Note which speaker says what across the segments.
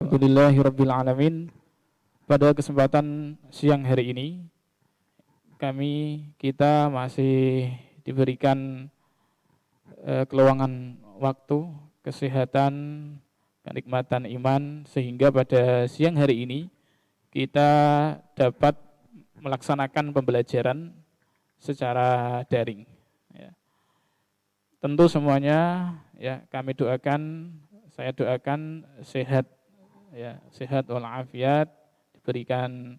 Speaker 1: Alhamdulillahirabbil alamin. Pada kesempatan siang hari ini kita masih diberikan keluangan waktu, kesehatan, kenikmatan iman sehingga pada siang hari ini kita dapat melaksanakan pembelajaran secara daring. Ya. Tentu semuanya ya kami doakan, saya doakan sehat, ya sehat walafiat, diberikan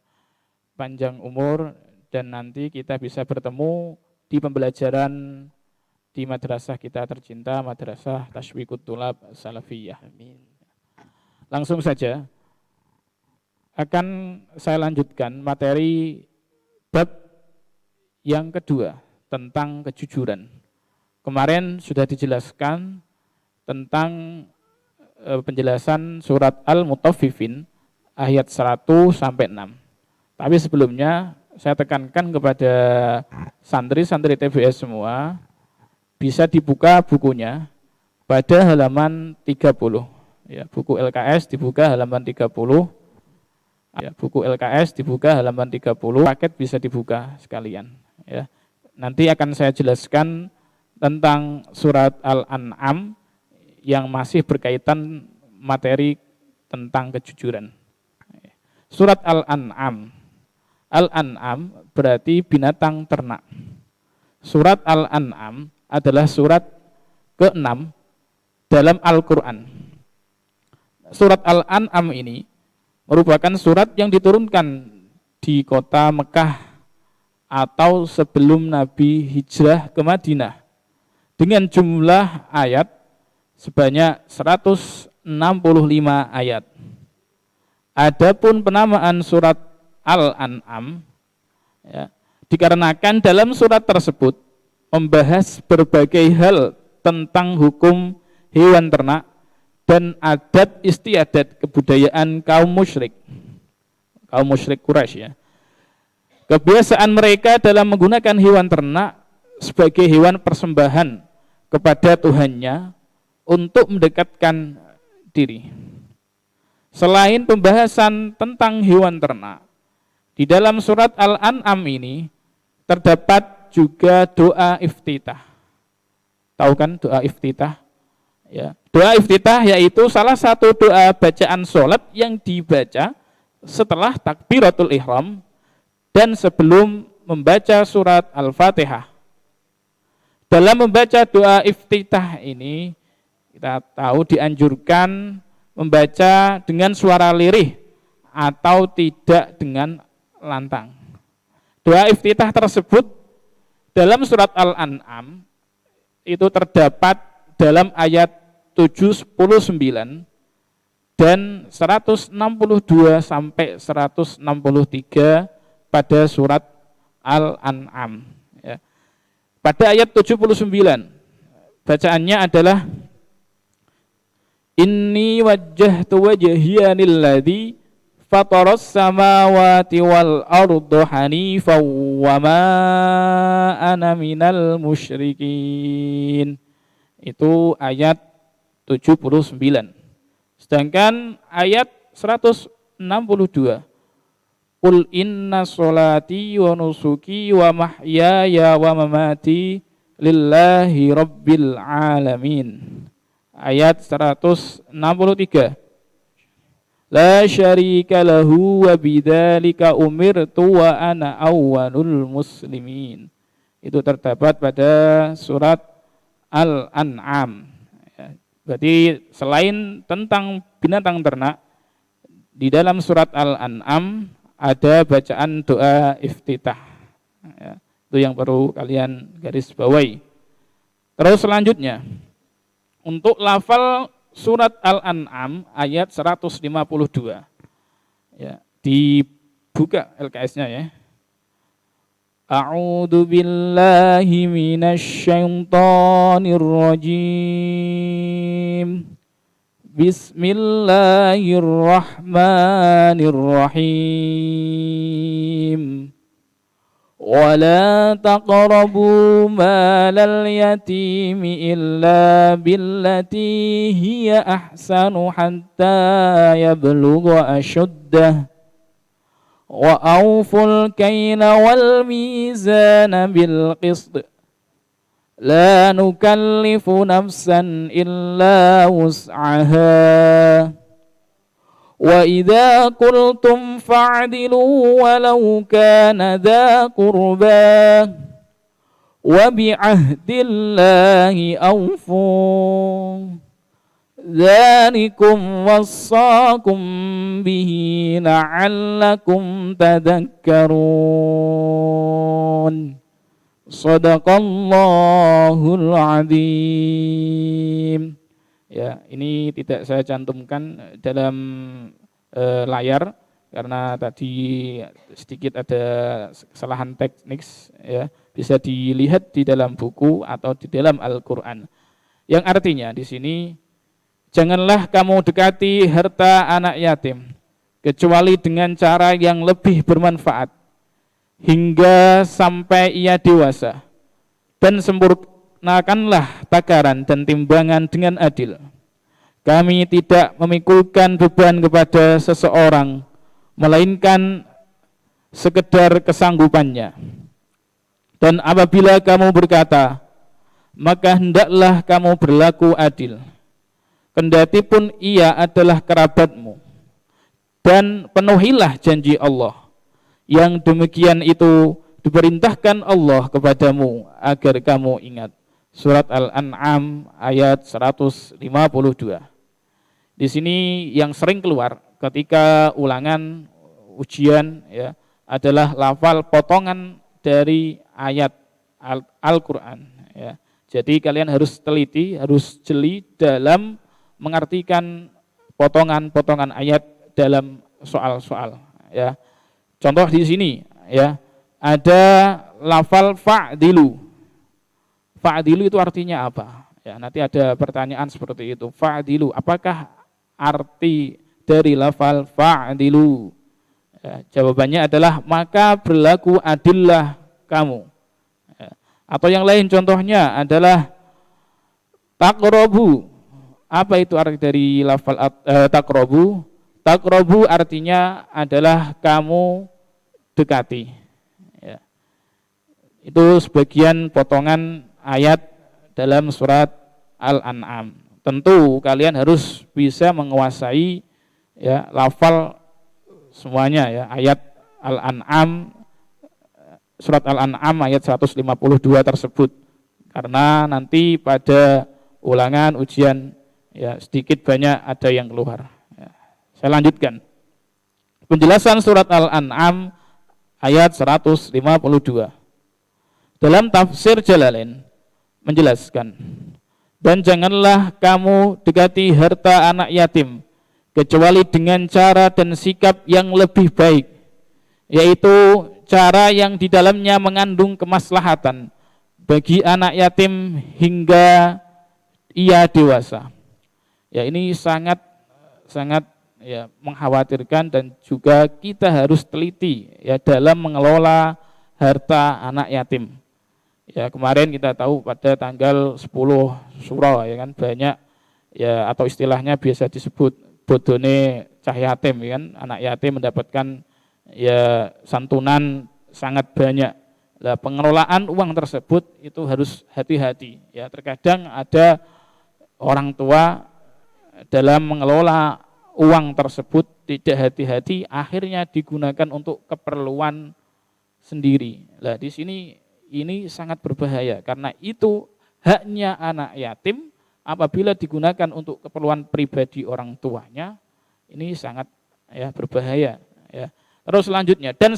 Speaker 1: panjang umur dan nanti kita bisa bertemu di pembelajaran di madrasah kita tercinta, Madrasah Tasywiqut Thulab Salafiyah. Amin. Langsung saja akan saya lanjutkan materi bab yang kedua tentang kejujuran. Kemarin sudah dijelaskan tentang penjelasan surat Al-Mutaffifin ayat 100 sampai 6. Tapi sebelumnya saya tekankan kepada santri-santri TBS semua, bisa dibuka bukunya pada halaman 30. Ya, buku LKS dibuka halaman 30. Ya, buku LKS dibuka halaman 30. Paket bisa dibuka sekalian. Ya. Nanti akan saya jelaskan tentang surat Al-An'am yang masih berkaitan materi tentang kejujuran. Surat Al-An'am. Al-An'am berarti binatang ternak. Surat Al-An'am adalah surat ke-6 dalam Al-Quran. Surat Al-An'am ini merupakan surat yang diturunkan di kota Mekah atau sebelum Nabi hijrah ke Madinah dengan jumlah ayat sebanyak 165 ayat. Adapun penamaan surat Al-An'am ya, dikarenakan dalam surat tersebut membahas berbagai hal tentang hukum hewan ternak dan adat istiadat kebudayaan kaum musyrik Quraisy ya. Kebiasaan mereka dalam menggunakan hewan ternak sebagai hewan persembahan kepada Tuhannya untuk mendekatkan diri. Selain pembahasan tentang hewan ternak, di dalam surat Al-An'am ini terdapat juga doa iftitah. Tahu kan doa iftitah? Ya. Doa iftitah yaitu salah satu doa bacaan sholat yang dibaca setelah takbiratul ihram dan sebelum membaca surat Al-Fatihah. Dalam membaca doa iftitah ini, kita tahu dianjurkan membaca dengan suara lirih atau tidak dengan lantang. Doa iftitah tersebut dalam surat Al-An'am itu terdapat dalam ayat 79 dan 162 sampai 163 pada surat Al-An'am. Ya. Pada ayat 79 bacaannya adalah Inni wajjahtu wajhiya lilladzi fataras samawati wal arda hanifan wa ma ana minal musyrikin. Itu ayat 79. Sedangkan ayat 162 Qul inna sholati wa nusuki wa mahyaya wa mamati lillahi rabbil alamin. Ayat 163. La syarika lahu wa bidzalika umirtu wa ana awwalul muslimin. Itu terdapat pada surat Al-An'am. Berarti selain tentang binatang ternak, di dalam surat Al-An'am ada bacaan doa iftitah. Itu yang perlu kalian garis bawahi. Terus selanjutnya, untuk lafal surat Al-An'am ayat 152. Ya, dibuka LKS-nya ya. A'udzu billahi minasy syaithanir rajim. Bismillahirrahmanirrahim. ولا تقربوا مال اليتيم إلا بالتي هي أحسن حتى يبلغ أشده وأوفوا الكيل والميزان بالقسط لا نكلف نفسا إلا وسعها وإذا قلتم فاعدلوا ولو كان ذا قربى وبعهد الله أوفوا ذلكم وصاكم به لعلكم تذكرون Sadaqallahul Azim. Ya, ini tidak saya cantumkan dalam layar karena tadi sedikit ada kesalahan teknis ya. Bisa dilihat di dalam buku atau di dalam Al-Qur'an. Yang artinya di sini janganlah kamu dekati harta anak yatim kecuali dengan cara yang lebih bermanfaat hingga sampai ia dewasa, dan sempurnakanlah takaran dan timbangan dengan adil. Kami tidak memikulkan beban kepada seseorang melainkan sekedar kesanggupannya. Dan apabila kamu berkata, maka hendaklah kamu berlaku adil, kendati pun ia adalah kerabatmu, dan penuhilah janji Allah. Yang demikian itu diperintahkan Allah kepadamu agar kamu ingat. Surat Al-An'am ayat 152. Di sini yang sering keluar ketika ulangan ujian ya adalah lafal potongan dari ayat Al-Qur'an ya. Jadi kalian harus teliti, harus jeli dalam mengartikan potongan-potongan ayat dalam soal-soal ya. Contoh di sini ya, ada lafal fa'dilu. Fa'dilu itu artinya apa? Ya, nanti ada pertanyaan seperti itu. Fa'dilu, apakah arti dari lafal fa'dilu? Ya, jawabannya adalah maka berlaku adillah kamu. Ya, atau yang lain contohnya adalah taqrabu. Apa itu arti dari lafal taqrabu? Taqrabu artinya adalah kamu dekati. Ya. Itu sebagian potongan ayat dalam surat Al-An'am. Tentu kalian harus bisa menguasai ya lafal semuanya ya. Ayat Al-An'am, surat Al-An'am ayat 152 tersebut. Karena nanti pada ulangan ujian ya sedikit banyak ada yang keluar. Saya lanjutkan. Penjelasan surat Al-An'am ayat 152. Dalam tafsir Jalalain menjelaskan, dan janganlah kamu dekati harta anak yatim kecuali dengan cara dan sikap yang lebih baik, yaitu cara yang di dalamnya mengandung kemaslahatan bagi anak yatim hingga ia dewasa. Ya, ini sangat ya mengkhawatirkan dan juga kita harus teliti ya dalam mengelola harta anak yatim. Ya, kemarin kita tahu pada tanggal 10 Syura ya kan banyak ya atau istilahnya biasa disebut bodone cah yatim ya kan, anak yatim mendapatkan ya santunan sangat banyak. Nah, pengelolaan uang tersebut itu harus hati-hati ya. Terkadang ada orang tua dalam mengelola uang tersebut tidak hati-hati, akhirnya digunakan untuk keperluan sendiri. Nah, di sini ini sangat berbahaya karena itu haknya anak yatim apabila digunakan untuk keperluan pribadi orang tuanya, ini sangat ya berbahaya ya. Terus selanjutnya, dan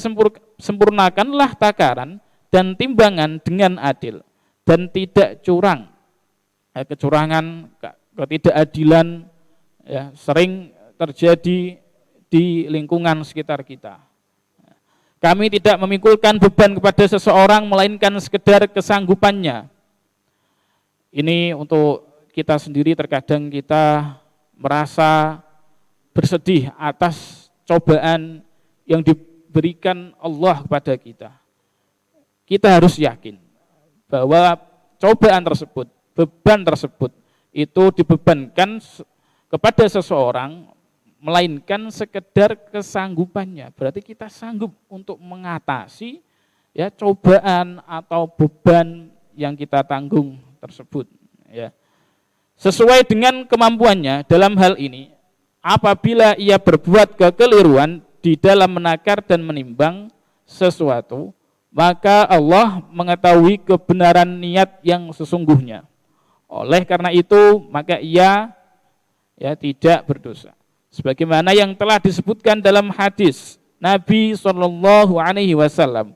Speaker 1: sempurnakanlah takaran dan timbangan dengan adil dan tidak curang. Kecurangan, ketidakadilan ya sering terjadi di lingkungan sekitar kita. Kami tidak memikulkan beban kepada seseorang melainkan sekedar kesanggupannya. Ini untuk kita sendiri, terkadang kita merasa bersedih atas cobaan yang diberikan Allah kepada kita. kita harus yakin bahwa cobaan tersebut, beban tersebut itu dibebankan kepada seseorang melainkan sekedar kesanggupannya. Berarti kita sanggup untuk mengatasi ya cobaan atau beban yang kita tanggung tersebut ya. Sesuai dengan kemampuannya dalam hal ini, apabila ia berbuat kekeliruan di dalam menakar dan menimbang sesuatu, maka Allah mengetahui kebenaran niat yang sesungguhnya. Oleh karena itu, maka ia ya tidak berdosa. Sebagaimana yang telah disebutkan dalam hadis Nabi Shallallahu Alaihi Wasallam.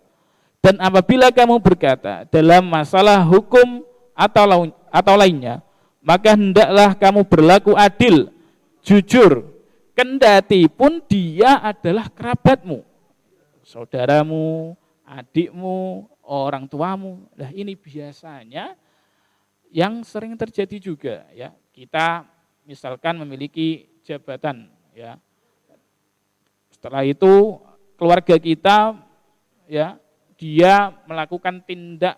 Speaker 1: Dan apabila kamu berkata dalam masalah hukum atau lainnya, maka hendaklah kamu berlaku adil, jujur, kendati pun dia adalah kerabatmu, saudaramu, adikmu, orang tuamu. Nah, ini biasanya yang sering terjadi juga ya. Kita misalkan memiliki jabatan ya. Setelah itu keluarga kita ya, dia melakukan tindak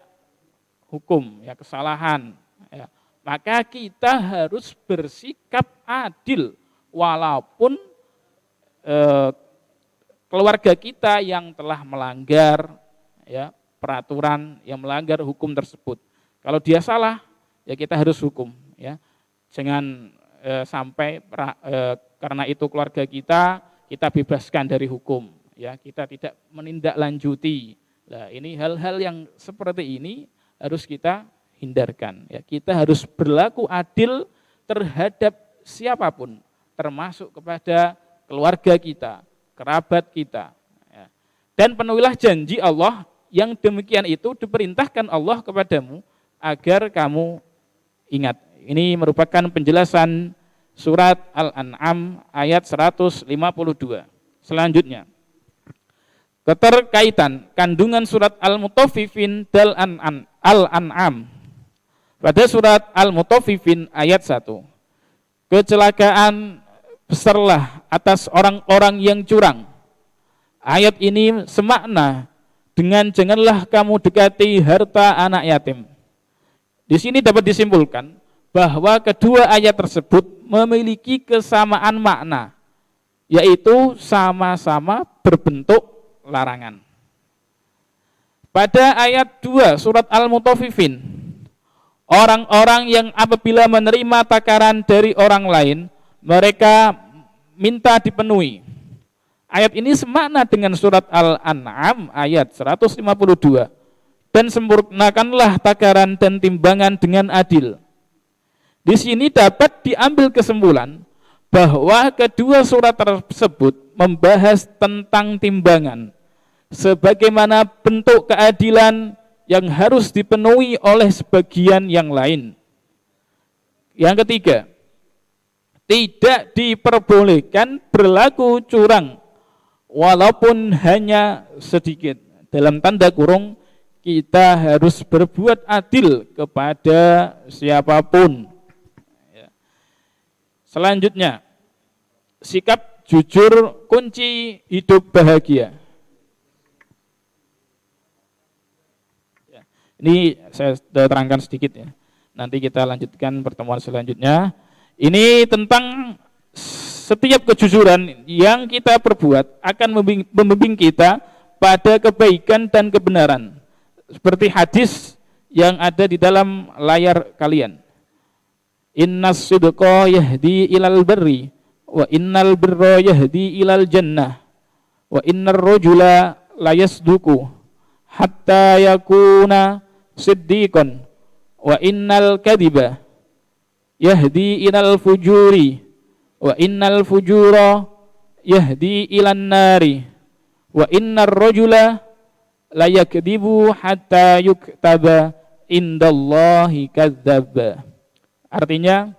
Speaker 1: hukum ya, kesalahan ya. Maka kita harus bersikap adil walaupun keluarga kita yang telah melanggar ya peraturan, yang melanggar hukum tersebut. Kalau dia salah, ya kita harus hukum ya. Jangan sampai karena itu keluarga kita bebaskan dari hukum ya. Kita tidak menindaklanjuti. Nah, ini hal-hal yang seperti ini harus kita hindarkan ya. Kita harus berlaku adil terhadap siapapun, termasuk kepada keluarga kita, kerabat kita ya. Dan penuhilah janji Allah yang demikian itu diperintahkan Allah kepadamu agar kamu ingat. Ini merupakan penjelasan surat Al-An'am ayat 152. Selanjutnya, keterkaitan kandungan surat Al-Mutaffifin dan Al-An'am. Pada surat Al-Mutaffifin ayat 1, kecelakaan besarlah atas orang-orang yang curang. Ayat ini semakna dengan janganlah kamu dekati harta anak yatim. Di sini dapat disimpulkan bahwa kedua ayat tersebut memiliki kesamaan makna, yaitu sama-sama berbentuk larangan. Pada ayat 2 surat Al-Mutaffifin, orang-orang yang apabila menerima takaran dari orang lain, mereka minta dipenuhi. Ayat ini semakna dengan surat Al-An'am ayat 152. Dan sempurnakanlah takaran dan timbangan dengan adil. Di sini dapat diambil kesimpulan bahwa kedua surat tersebut membahas tentang timbangan sebagaimana bentuk keadilan yang harus dipenuhi oleh sebagian yang lain. Yang ketiga, tidak diperbolehkan berlaku curang walaupun hanya sedikit. Dalam tanda kurung, kita harus berbuat adil kepada siapapun. Selanjutnya, sikap jujur kunci hidup bahagia. Ini saya sudah terangkan sedikit ya. Nanti kita lanjutkan pertemuan selanjutnya. Ini tentang setiap kejujuran yang kita perbuat akan membimbing kita pada kebaikan dan kebenaran. Seperti hadis yang ada di dalam layar kalian. Innas sidqa yahdi ilal birri wa innal birra yahdi ilal jannah wa innar rajula la yasduqu hatta yakuna siddiqan wa innal kadhiba yahdi ilal fujuri wa innal fujura yahdi ilan nari wa innar rajula la yakdzibu hatta yuktaba indallahi kadzdzaba. Artinya,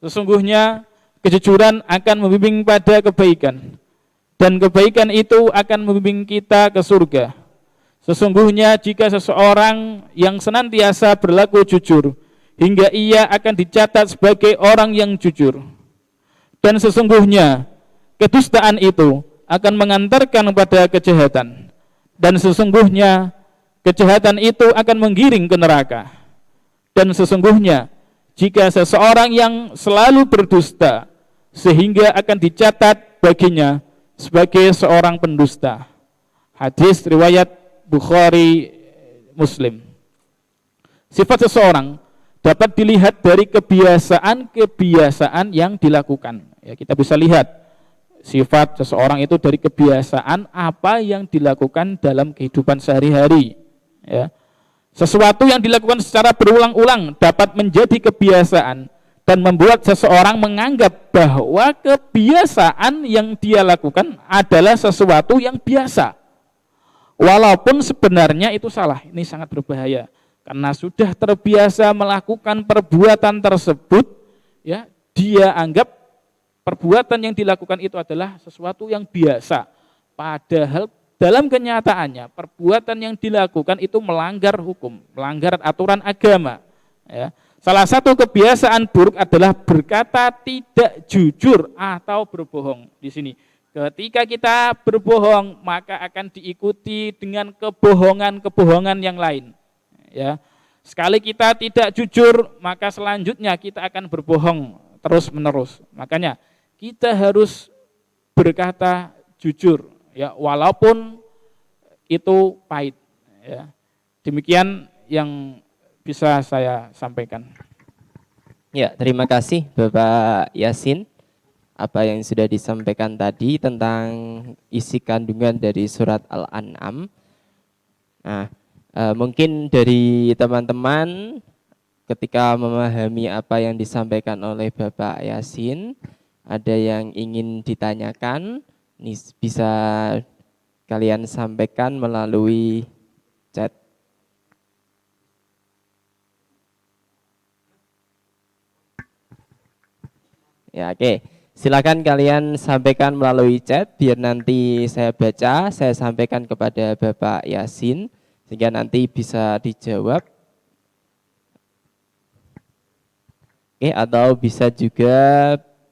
Speaker 1: sesungguhnya kejujuran akan membimbing pada kebaikan dan kebaikan itu akan membimbing kita ke surga. Sesungguhnya jika seseorang yang senantiasa berlaku jujur hingga ia akan dicatat sebagai orang yang jujur. Dan sesungguhnya kedustaan itu akan mengantarkan pada kejahatan Dan sesungguhnya kejahatan itu akan menggiring ke neraka. Dan sesungguhnya jika seseorang yang selalu berdusta sehingga akan dicatat baginya sebagai seorang pendusta. Hadis riwayat Bukhari Muslim. Sifat seseorang dapat dilihat dari kebiasaan-kebiasaan yang dilakukan. Ya, kita bisa lihat sifat seseorang itu dari kebiasaan apa yang dilakukan dalam kehidupan sehari-hari. Ya. Sesuatu yang dilakukan secara berulang-ulang dapat menjadi kebiasaan dan membuat seseorang menganggap bahwa kebiasaan yang dia lakukan adalah sesuatu yang biasa. Walaupun sebenarnya itu salah. Ini sangat berbahaya karena sudah terbiasa melakukan perbuatan tersebut, ya, dia anggap perbuatan yang dilakukan itu adalah sesuatu yang biasa. Padahal dalam kenyataannya perbuatan yang dilakukan itu melanggar hukum, melanggar aturan agama. Ya. Salah satu kebiasaan buruk adalah berkata tidak jujur atau berbohong. Di sini, ketika kita berbohong, maka akan diikuti dengan kebohongan-kebohongan yang lain. Ya. Sekali kita tidak jujur, maka selanjutnya kita akan berbohong terus-menerus. Makanya kita harus berkata jujur, ya, walaupun itu pahit. Ya. Demikian yang bisa saya sampaikan.
Speaker 2: Ya, terima kasih Bapak Yasin. Apa yang sudah disampaikan tadi tentang isi kandungan dari surat Al-An'am. Nah, mungkin dari teman-teman ketika memahami apa yang disampaikan oleh Bapak Yasin, ada yang ingin ditanyakan, ini bisa kalian sampaikan melalui chat. Ya, oke. Silakan kalian sampaikan melalui chat biar nanti saya baca, saya sampaikan kepada Bapak Yasin sehingga nanti bisa dijawab. Oke, atau bisa juga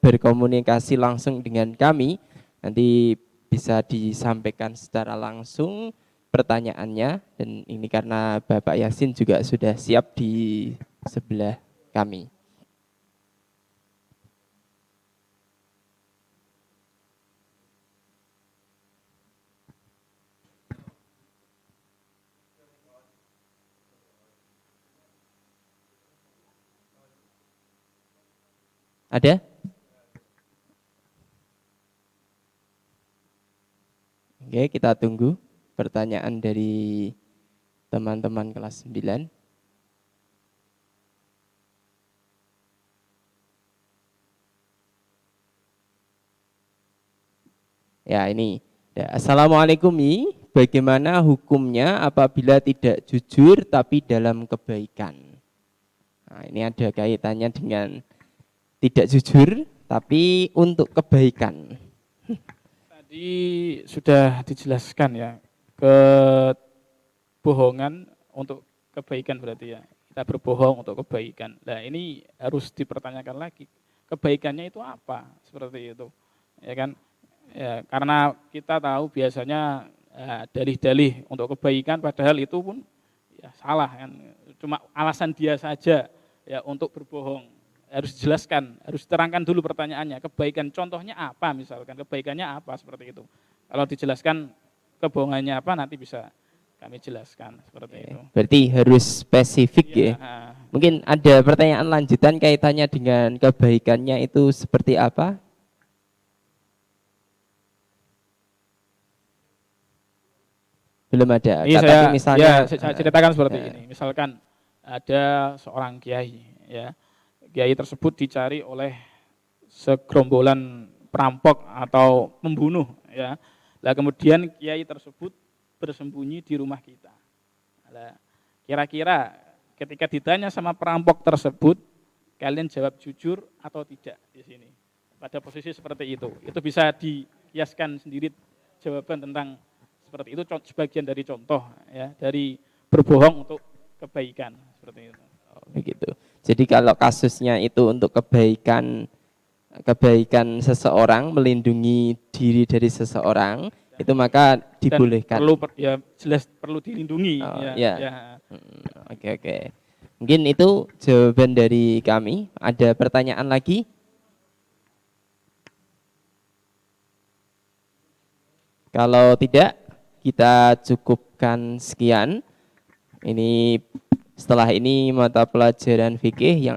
Speaker 2: berkomunikasi langsung dengan kami. Nanti bisa disampaikan secara langsung pertanyaannya, dan ini karena Bapak Yasin juga sudah siap di sebelah kami. Ada? Oke, kita tunggu pertanyaan dari teman-teman kelas 9. Ya, ini. Assalamualaikum, bagaimana hukumnya apabila tidak jujur tapi dalam kebaikan? Nah, ini ada kaitannya dengan tidak jujur tapi untuk kebaikan.
Speaker 1: Tadi sudah dijelaskan ya, kebohongan untuk kebaikan berarti ya. Kita berbohong untuk kebaikan. Nah, ini harus dipertanyakan lagi. Kebaikannya itu apa? Seperti itu. Ya kan? Ya, karena kita tahu biasanya dalih-dalih untuk kebaikan padahal itu pun ya salah kan. Cuma alasan dia saja ya untuk berbohong. Harus dijelaskan, harus diterangkan dulu pertanyaannya. Kebaikan contohnya apa misalkan, kebaikannya apa seperti itu. Kalau dijelaskan kebohongannya apa nanti bisa kami jelaskan seperti itu.
Speaker 2: Berarti harus spesifik ya. Mungkin ada pertanyaan lanjutan kaitannya dengan kebaikannya itu seperti apa? Belum ada.
Speaker 1: Ini
Speaker 2: misalnya
Speaker 1: saya ceritakan seperti ini. Misalkan ada seorang kiai ya. Kiai tersebut dicari oleh segerombolan perampok atau pembunuh ya. Lah kemudian kiai tersebut bersembunyi di rumah kita. Lah kira-kira ketika ditanya sama perampok tersebut, kalian jawab jujur atau tidak di sini? Pada posisi seperti itu bisa dikiaskan sendiri jawaban tentang seperti itu, sebagian dari contoh ya dari berbohong untuk kebaikan seperti itu.
Speaker 2: Oh, begitu. Jadi kalau kasusnya itu untuk kebaikan seseorang, melindungi diri dari seseorang, itu maka
Speaker 1: Dan
Speaker 2: dibolehkan.
Speaker 1: perlu ya jelas perlu dilindungi.
Speaker 2: Oh,
Speaker 1: Ya,
Speaker 2: ya.
Speaker 1: ya.
Speaker 2: Oke, oke. Mungkin itu jawaban dari kami. Ada pertanyaan lagi? Kalau tidak, kita cukupkan sekian. Ini setelah ini mata pelajaran fikih yang